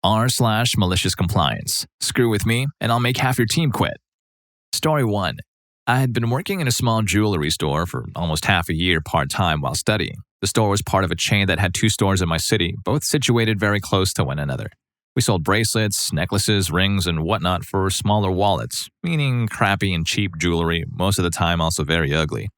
r/malicious compliance. Screw with me, and I'll make half your team quit. Story 1. I had been working in a small jewelry store for almost half a year part-time while studying. The store was part of a chain that had 2 stores in my city, both situated very close to one another. We sold bracelets, necklaces, rings, and whatnot for smaller wallets, meaning crappy and cheap jewelry, most of the time also very ugly.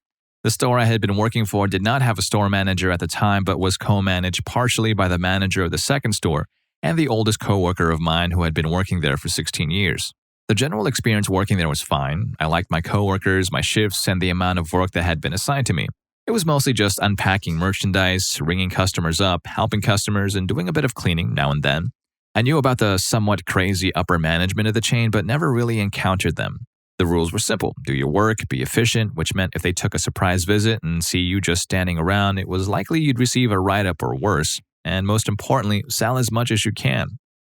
The store I had been working for did not have a store manager at the time, but was co-managed partially by the manager of the second store and the oldest co-worker of mine who had been working there for 16 years. The general experience working there was fine. I liked my co-workers, my shifts, and the amount of work that had been assigned to me. It was mostly just unpacking merchandise, ringing customers up, helping customers, and doing a bit of cleaning now and then. I knew about the somewhat crazy upper management of the chain, but never really encountered them. The rules were simple. Do your work, be efficient, which meant if they took a surprise visit and see you just standing around, it was likely you'd receive a write-up or worse. And most importantly, sell as much as you can.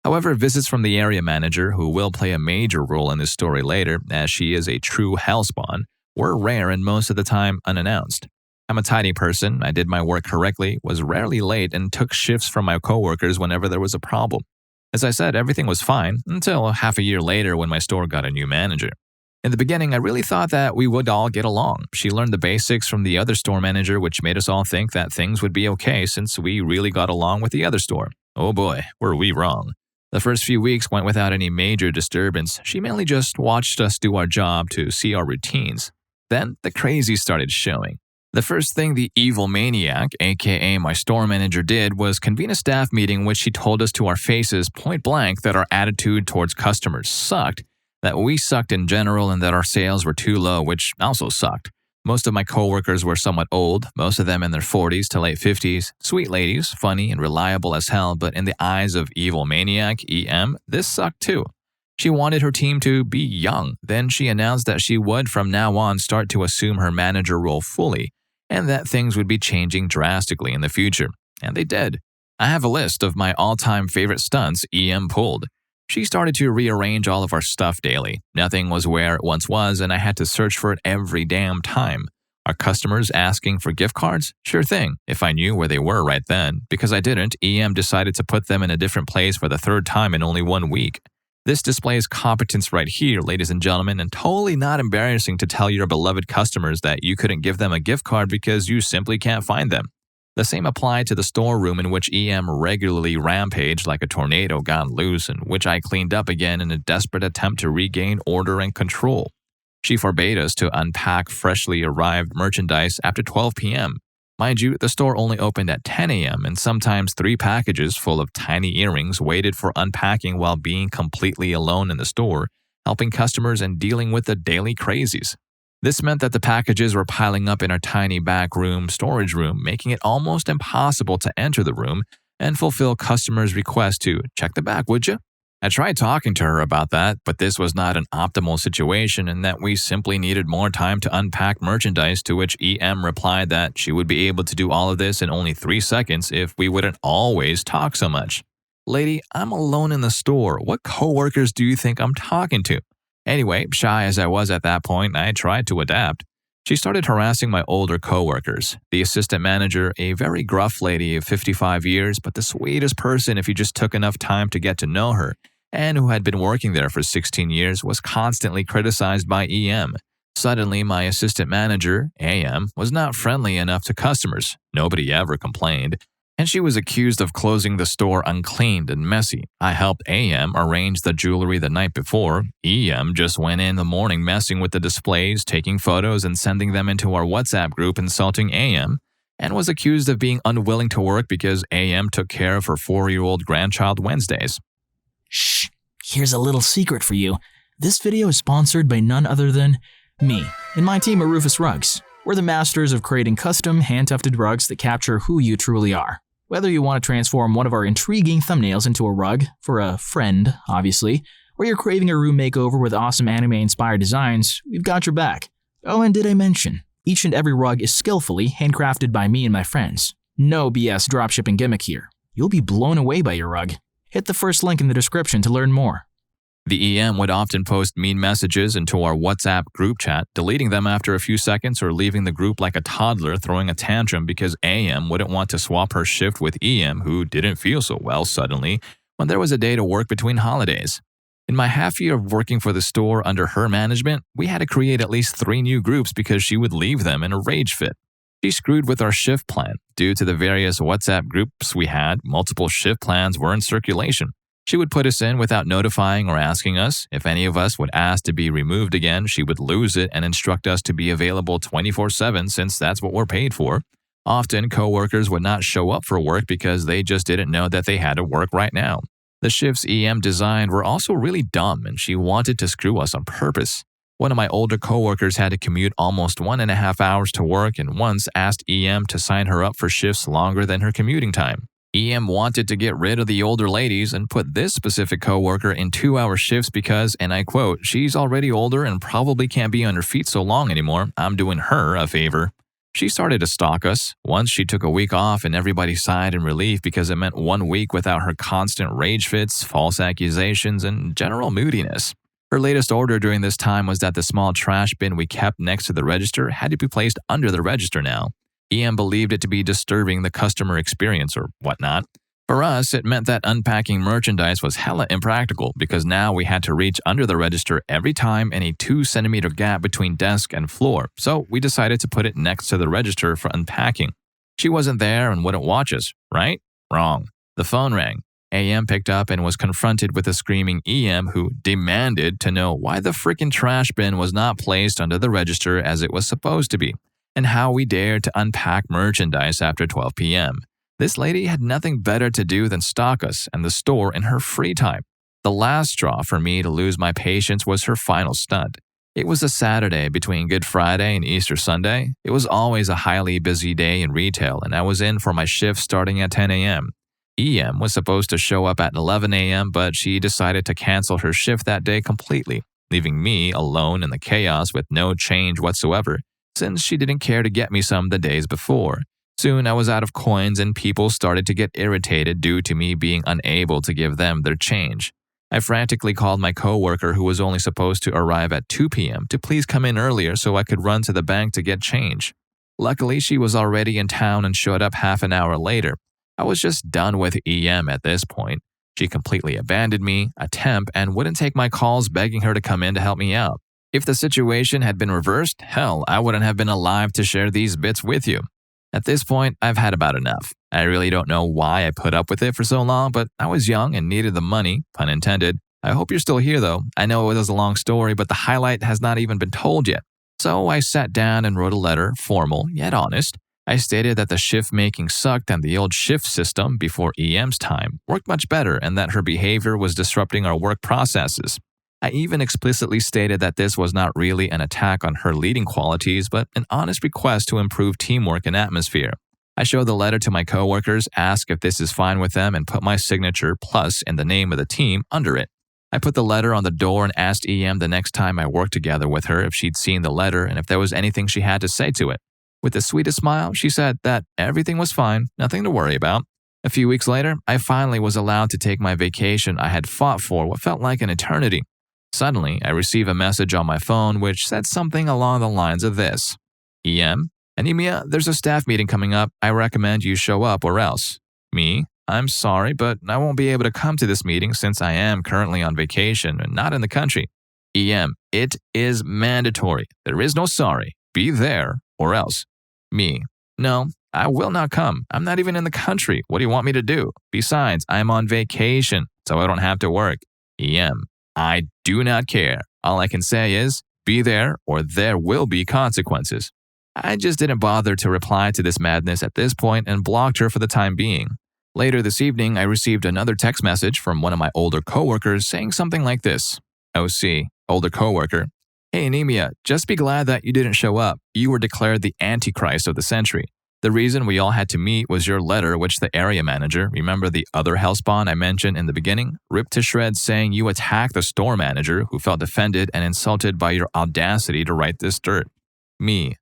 However, visits from the area manager, who will play a major role in this story later, as she is a true hellspawn, were rare and most of the time unannounced. I'm a tidy person, I did my work correctly, was rarely late, and took shifts from my coworkers whenever there was a problem. As I said, everything was fine until half a year later when my store got a new manager. In the beginning, I really thought that we would all get along. She learned the basics from the other store manager, which made us all think that things would be okay since we really got along with the other store. Oh boy, were we wrong. The first few weeks went without any major disturbance. She mainly just watched us do our job to see our routines. Then the crazy started showing. The first thing the evil maniac, aka my store manager, did was convene a staff meeting in which she told us to our faces point blank that our attitude towards customers sucked, that we sucked in general, and that our sales were too low, which also sucked. Most of my coworkers were somewhat old, most of them in their 40s to late 50s, sweet ladies, funny and reliable as hell, but in the eyes of evil maniac, EM, this sucked too. She wanted her team to be young. Then she announced that she would from now on start to assume her manager role fully, and that things would be changing drastically in the future. And they did. I have a list of my all-time favorite stunts EM pulled. She started to rearrange all of our stuff daily. Nothing was where it once was, and I had to search for it every damn time. Our customers asking for gift cards? Sure thing, if I knew where they were right then. Because I didn't, EM decided to put them in a different place for the 3rd time in only 1 week. This displays competence right here, ladies and gentlemen, and totally not embarrassing to tell your beloved customers that you couldn't give them a gift card because you simply can't find them. The same applied to the storeroom in which EM regularly rampaged like a tornado got loose, and which I cleaned up again in a desperate attempt to regain order and control. She forbade us to unpack freshly arrived merchandise after 12 p.m. Mind you, the store only opened at 10 a.m., and sometimes 3 packages full of tiny earrings waited for unpacking while being completely alone in the store, helping customers and dealing with the daily crazies. This meant that the packages were piling up in our tiny back room storage room, making it almost impossible to enter the room and fulfill customers' requests to check the back, would you? I tried talking to her about that, but this was not an optimal situation and that we simply needed more time to unpack merchandise, to which EM replied that she would be able to do all of this in only 3 seconds if we wouldn't always talk so much. Lady, I'm alone in the store. What coworkers do you think I'm talking to? Anyway, shy as I was at that point, I tried to adapt. She started harassing my older coworkers. The assistant manager, a very gruff lady of 55 years, but the sweetest person if you just took enough time to get to know her, and who had been working there for 16 years, was constantly criticized by EM. Suddenly, my assistant manager, AM, was not friendly enough to customers. Nobody ever complained. And she was accused of closing the store uncleaned and messy. I helped AM arrange the jewelry the night before. EM just went in the morning messing with the displays, taking photos and sending them into our WhatsApp group insulting AM, and was accused of being unwilling to work because AM took care of her 4-year-old grandchild Wednesdays. Shh, here's a little secret for you. This video is sponsored by none other than me and my team at Rufus Rugs. We're the masters of creating custom, hand-tufted rugs that capture who you truly are. Whether you want to transform one of our intriguing thumbnails into a rug, for a friend, obviously, or you're craving a room makeover with awesome anime-inspired designs, we've got your back. Oh, and did I mention, each and every rug is skillfully handcrafted by me and my friends. No BS dropshipping gimmick here. You'll be blown away by your rug. Hit the first link in the description to learn more. The EM would often post mean messages into our WhatsApp group chat, deleting them after a few seconds or leaving the group like a toddler throwing a tantrum because AM wouldn't want to swap her shift with EM, who didn't feel so well suddenly, when there was a day to work between holidays. In my half year of working for the store under her management, we had to create at least 3 new groups because she would leave them in a rage fit. She screwed with our shift plan. Due to the various WhatsApp groups we had, multiple shift plans were in circulation. She would put us in without notifying or asking us. If any of us would ask to be removed again, she would lose it and instruct us to be available 24/7 since that's what we're paid for. Often, coworkers would not show up for work because they just didn't know that they had to work right now. The shifts EM designed were also really dumb, and she wanted to screw us on purpose. One of my older coworkers had to commute almost 1.5 hours to work and once asked EM to sign her up for shifts longer than her commuting time. EM wanted to get rid of the older ladies and put this specific coworker in 2-hour shifts because, and I quote, "She's already older and probably can't be on her feet so long anymore. I'm doing her a favor." She started to stalk us. Once she took a week off and everybody sighed in relief because it meant 1 week without her constant rage fits, false accusations, and general moodiness. Her latest order during this time was that the small trash bin we kept next to the register had to be placed under the register now. EM believed it to be disturbing the customer experience or whatnot. For us, it meant that unpacking merchandise was hella impractical because now we had to reach under the register every time in a 2-centimeter gap between desk and floor, so we decided to put it next to the register for unpacking. She wasn't there and wouldn't watch us, right? Wrong. The phone rang. AM picked up and was confronted with a screaming EM who demanded to know why the frickin' trash bin was not placed under the register as it was supposed to be, and how we dared to unpack merchandise after 12 p.m. This lady had nothing better to do than stalk us and the store in her free time. The last straw for me to lose my patience was her final stunt. It was a Saturday between Good Friday and Easter Sunday. It was always a highly busy day in retail, and I was in for my shift starting at 10 a.m. EM was supposed to show up at 11 a.m., but she decided to cancel her shift that day completely, leaving me alone in the chaos with no change whatsoever, since she didn't care to get me some the days before. Soon I was out of coins and people started to get irritated due to me being unable to give them their change. I frantically called my coworker who was only supposed to arrive at 2 p.m. to please come in earlier so I could run to the bank to get change. Luckily, she was already in town and showed up half an hour later. I was just done with EM at this point. She completely abandoned me, a temp, and wouldn't take my calls begging her to come in to help me out. If the situation had been reversed, hell, I wouldn't have been alive to share these bits with you. At this point, I've had about enough. I really don't know why I put up with it for so long, but I was young and needed the money, pun intended. I hope you're still here though. I know it was a long story, but the highlight has not even been told yet. So I sat down and wrote a letter, formal yet honest. I stated that the shift making sucked and the old shift system before EM's time worked much better and that her behavior was disrupting our work processes. I even explicitly stated that this was not really an attack on her leading qualities, but an honest request to improve teamwork and atmosphere. I showed the letter to my coworkers, asked if this is fine with them, and put my signature plus in the name of the team under it. I put the letter on the door and asked EM the next time I worked together with her if she'd seen the letter and if there was anything she had to say to it. With the sweetest smile, she said that everything was fine, nothing to worry about. A few weeks later, I finally was allowed to take my vacation I had fought for what felt like an eternity. Suddenly, I receive a message on my phone which said something along the lines of this. EM, Anemia, there's a staff meeting coming up. I recommend you show up or else. Me, I'm sorry, but I won't be able to come to this meeting since I am currently on vacation and not in the country. EM, it is mandatory. There is no sorry. Be there or else. Me, no, I will not come. I'm not even in the country. What do you want me to do? Besides, I'm on vacation, so I don't have to work. EM, I do not care. All I can say is, be there or there will be consequences. I just didn't bother to reply to this madness at this point and blocked her for the time being. Later this evening, I received another text message from one of my older coworkers saying something like this. OC, older coworker. Hey Anemia, just be glad that you didn't show up. You were declared the Antichrist of the century. The reason we all had to meet was your letter which the area manager, remember the other hellspawn I mentioned in the beginning, ripped to shreds saying you attacked the store manager who felt offended and insulted by your audacity to write this dirt. Me,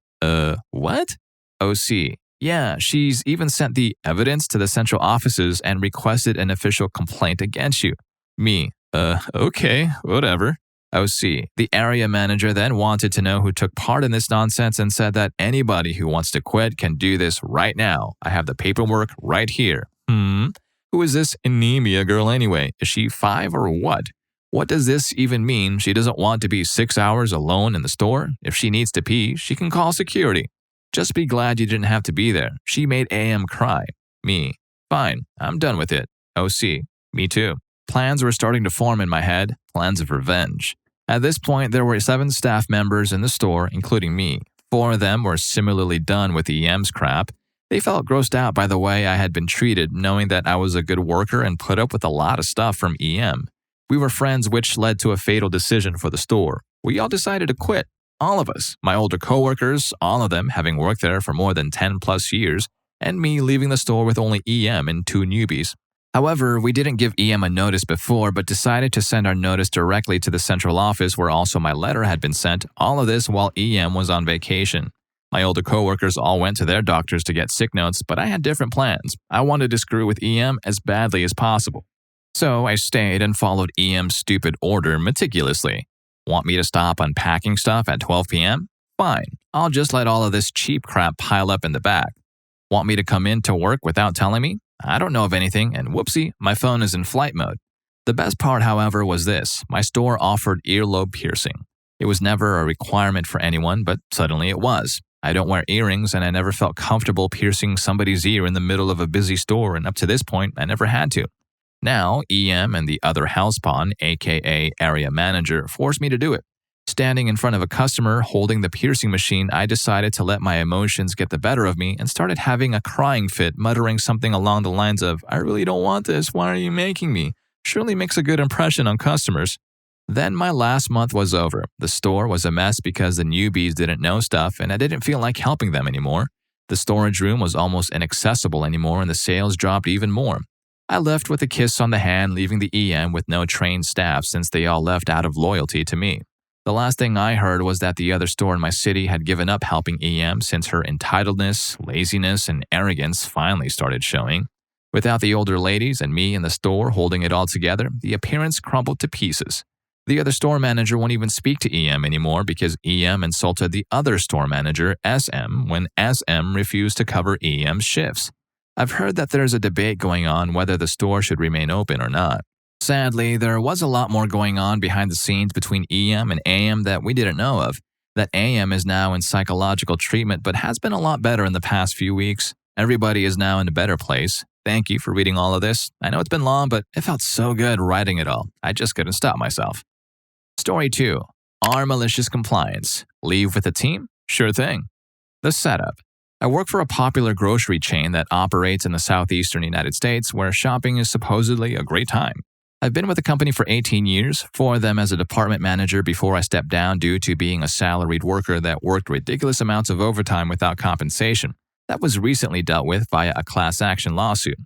what? OC, yeah, she's even sent the evidence to the central offices and requested an official complaint against you. Me, okay, whatever. OC, the area manager then wanted to know who took part in this nonsense and said that anybody who wants to quit can do this right now. I have the paperwork right here. Who Who is this anemia girl anyway? Is she 5 or what? What does this even mean? She doesn't want to be 6 hours alone in the store? If she needs to pee, she can call security. Just be glad you didn't have to be there. She made AM cry. Me. Fine, I'm done with it. OC. Me too. Plans were starting to form in my head, plans of revenge. At this point, there were 7 staff members in the store, including me. 4 of them were similarly done with EM's crap. They felt grossed out by the way I had been treated, knowing that I was a good worker and put up with a lot of stuff from EM. We were friends, which led to a fatal decision for the store. We all decided to quit. All of us. My older coworkers, all of them having worked there for more than 10 plus years, and me leaving the store with only EM and 2 newbies. However, we didn't give EM a notice before, but decided to send our notice directly to the central office where also my letter had been sent, all of this while EM was on vacation. My older coworkers all went to their doctors to get sick notes, but I had different plans. I wanted to screw with EM as badly as possible. So I stayed and followed EM's stupid order meticulously. Want me to stop unpacking stuff at 12 p.m.? Fine, I'll just let all of this cheap crap pile up in the back. Want me to come in to work without telling me? I don't know of anything, and whoopsie, my phone is in flight mode. The best part, however, was this. My store offered earlobe piercing. It was never a requirement for anyone, but suddenly it was. I don't wear earrings, and I never felt comfortable piercing somebody's ear in the middle of a busy store, and up to this point, I never had to. Now, EM and the other housepawn, aka area manager, forced me to do it. Standing in front of a customer holding the piercing machine, I decided to let my emotions get the better of me and started having a crying fit, muttering something along the lines of, "I really don't want this, why are you making me? Surely makes a good impression on customers." Then my last month was over. The store was a mess because the newbies didn't know stuff and I didn't feel like helping them anymore. The storage room was almost inaccessible anymore and the sales dropped even more. I left with a kiss on the hand, leaving the EM with no trained staff since they all left out of loyalty to me. The last thing I heard was that the other store in my city had given up helping EM since her entitledness, laziness, and arrogance finally started showing. Without the older ladies and me in the store holding it all together, the appearance crumbled to pieces. The other store manager won't even speak to EM anymore because EM insulted the other store manager, SM, when SM refused to cover EM's shifts. I've heard that there's a debate going on whether the store should remain open or not. Sadly, there was a lot more going on behind the scenes between EM and AM that we didn't know of. That AM is now in psychological treatment but has been a lot better in the past few weeks. Everybody is now in a better place. Thank you for reading all of this. I know it's been long, but it felt so good writing it all. I just couldn't stop myself. Story 2. Our malicious compliance. Leave with the team? Sure thing. The setup. I work for a popular grocery chain that operates in the southeastern United States where shopping is supposedly a great time. I've been with the company for 18 years, 4 of them as a department manager before I stepped down due to being a salaried worker that worked ridiculous amounts of overtime without compensation. That was recently dealt with via a class action lawsuit.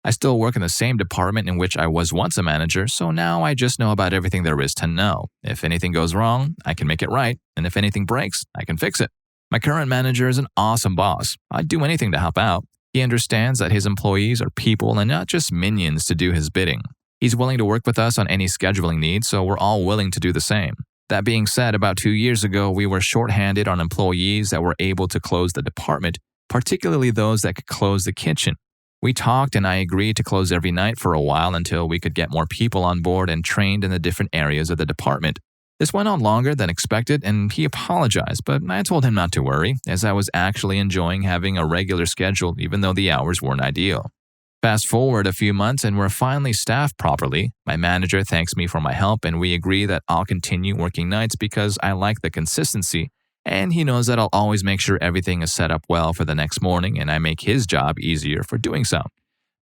I still work in the same department in which I was once a manager, so now I just know about everything there is to know. If anything goes wrong, I can make it right, and if anything breaks, I can fix it. My current manager is an awesome boss. I'd do anything to help out. He understands that his employees are people and not just minions to do his bidding. He's willing to work with us on any scheduling needs, so we're all willing to do the same. That being said, about 2 years ago, we were shorthanded on employees that were able to close the department, particularly those that could close the kitchen. We talked and I agreed to close every night for a while until we could get more people on board and trained in the different areas of the department. This went on longer than expected and he apologized, but I told him not to worry, as I was actually enjoying having a regular schedule even though the hours weren't ideal. Fast forward a few months and we're finally staffed properly. My manager thanks me for my help and we agree that I'll continue working nights because I like the consistency, and he knows that I'll always make sure everything is set up well for the next morning and I make his job easier for doing so.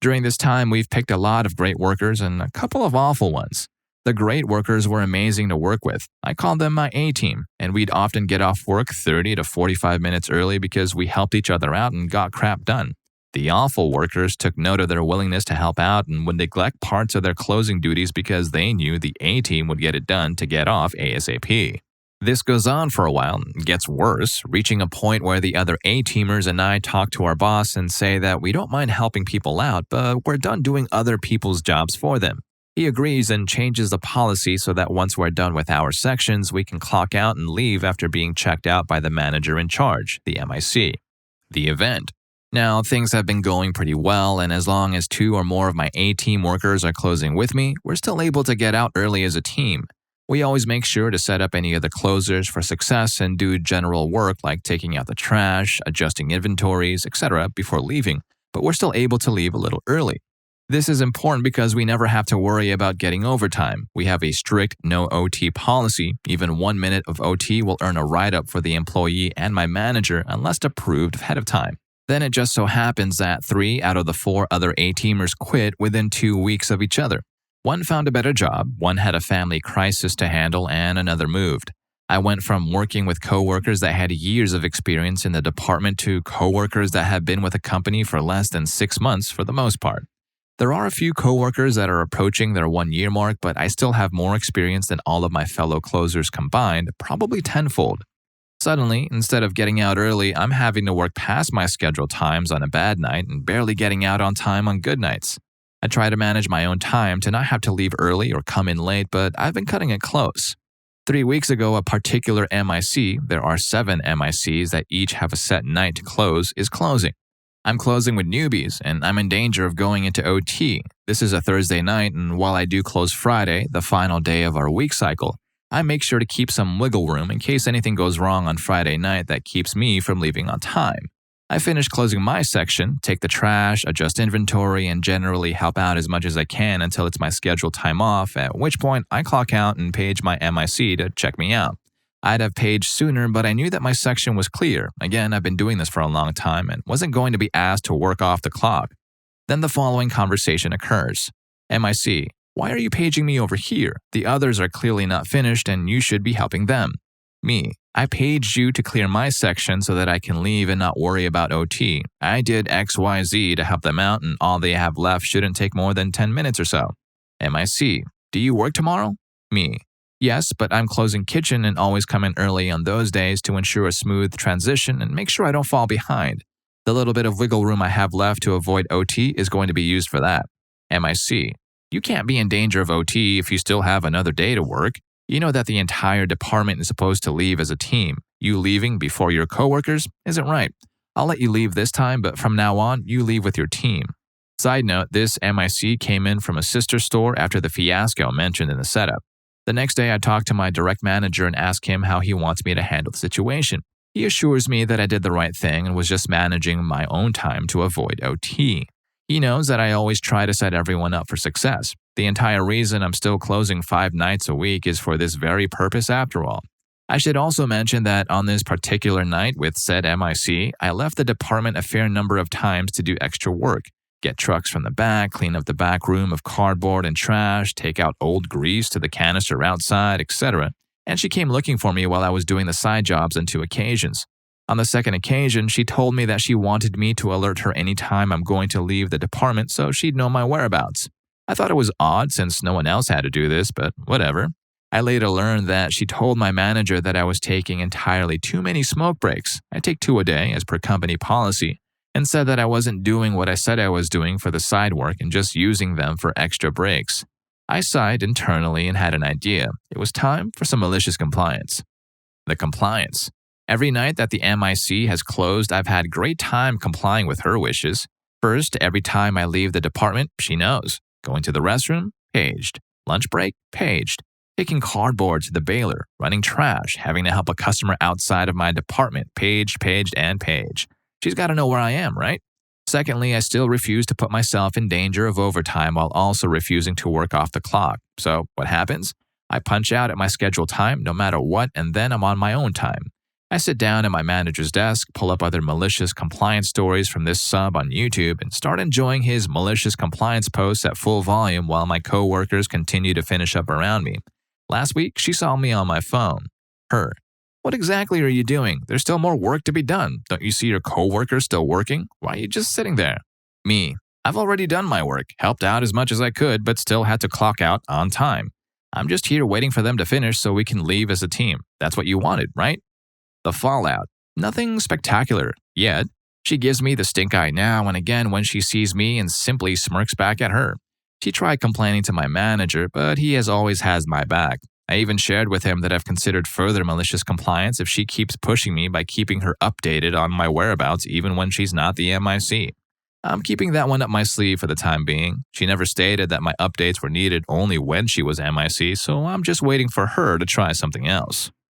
During this time, we've picked a lot of great workers and a couple of awful ones. The great workers were amazing to work with. I called them my A-team, and we'd often get off work 30 to 45 minutes early because we helped each other out and got crap done. The awful workers took note of their willingness to help out and would neglect parts of their closing duties because they knew the A-team would get it done to get off ASAP. This goes on for a while and gets worse, reaching a point where the other A-teamers and I talk to our boss and say that we don't mind helping people out, but we're done doing other people's jobs for them. He agrees and changes the policy so that once we're done with our sections, we can clock out and leave after being checked out by the manager in charge, the MIC. The event. Now, things have been going pretty well, and as long as 2 or more of my A-team workers are closing with me, we're still able to get out early as a team. We always make sure to set up any of the closers for success and do general work like taking out the trash, adjusting inventories, etc. before leaving, but we're still able to leave a little early. This is important because we never have to worry about getting overtime. We have a strict no OT policy. Even 1 minute of OT will earn a write-up for the employee and my manager unless approved ahead of time. Then it just so happens that 3 out of the 4 other A-teamers quit within 2 weeks of each other. One found a better job, one had a family crisis to handle, and another moved. I went from working with coworkers that had years of experience in the department to coworkers that had been with a company for less than 6 months for the most part. There are a few coworkers that are approaching their 1-year mark, but I still have more experience than all of my fellow closers combined, probably tenfold. Suddenly, instead of getting out early, I'm having to work past my scheduled times on a bad night and barely getting out on time on good nights. I try to manage my own time to not have to leave early or come in late, but I've been cutting it close. 3 weeks ago, a particular MIC, there are 7 MICs that each have a set night to close, is closing. I'm closing with newbies, and I'm in danger of going into OT. This is a Thursday night, and while I do close Friday, the final day of our week cycle, I make sure to keep some wiggle room in case anything goes wrong on Friday night that keeps me from leaving on time. I finish closing my section, take the trash, adjust inventory, and generally help out as much as I can until it's my scheduled time off, at which point I clock out and page my MIC to check me out. I'd have paged sooner, but I knew that my section was clear. Again, I've been doing this for a long time and wasn't going to be asked to work off the clock. Then the following conversation occurs. MIC, why are you paging me over here? The others are clearly not finished and you should be helping them. Me, I paged you to clear my section so that I can leave and not worry about OT. I did XYZ to help them out and all they have left shouldn't take more than 10 minutes or so. MIC, do you work tomorrow? Me, yes, but I'm closing kitchen and always come in early on those days to ensure a smooth transition and make sure I don't fall behind. The little bit of wiggle room I have left to avoid OT is going to be used for that. MIC, you can't be in danger of OT if you still have another day to work. You know that the entire department is supposed to leave as a team. You leaving before your coworkers isn't right. I'll let you leave this time, but from now on, you leave with your team. Side note, this MIC came in from a sister store after the fiasco mentioned in the setup. The next day, I talked to my direct manager and asked him how he wants me to handle the situation. He assures me that I did the right thing and was just managing my own time to avoid OT. He knows that I always try to set everyone up for success. The entire reason I'm still closing 5 nights a week is for this very purpose after all. I should also mention that on this particular night with said MIC, I left the department a fair number of times to do extra work. Get trucks from the back, clean up the back room of cardboard and trash, take out old grease to the canister outside, etc. And she came looking for me while I was doing the side jobs on 2 occasions. On the second occasion, she told me that she wanted me to alert her anytime I'm going to leave the department so she'd know my whereabouts. I thought it was odd since no one else had to do this, but whatever. I later learned that she told my manager that I was taking entirely too many smoke breaks. I take 2 a day as per company policy, and said that I wasn't doing what I said I was doing for the side work and just using them for extra breaks. I sighed internally and had an idea. It was time for some malicious compliance. The compliance. Every night that the MIC has closed, I've had great time complying with her wishes. First, every time I leave the department, she knows. Going to the restroom? Paged. Lunch break? Paged. Taking cardboard to the baler, running trash, having to help a customer outside of my department? Paged, and paged. She's got to know where I am, right? Secondly, I still refuse to put myself in danger of overtime while also refusing to work off the clock. So what happens? I punch out at my scheduled time no matter what, and then I'm on my own time. I sit down at my manager's desk, pull up other malicious compliance stories from this sub on YouTube, and start enjoying his malicious compliance posts at full volume while my coworkers continue to finish up around me. Last week, she saw me on my phone. Her. What exactly are you doing? There's still more work to be done. Don't you see your coworkers still working? Why are you just sitting there? Me. I've already done my work, helped out as much as I could, but still had to clock out on time. I'm just here waiting for them to finish so we can leave as a team. That's what you wanted, right? The fallout. Nothing spectacular yet. She gives me the stink eye now and again when she sees me and simply smirks back at her. She tried complaining to my manager, but he has always has my back. I even shared with him that I've considered further malicious compliance if she keeps pushing me by keeping her updated on my whereabouts even when she's not the MIC. I'm keeping that one up my sleeve for the time being. She never stated that my updates were needed only when she was MIC, so I'm just waiting for her to try something else.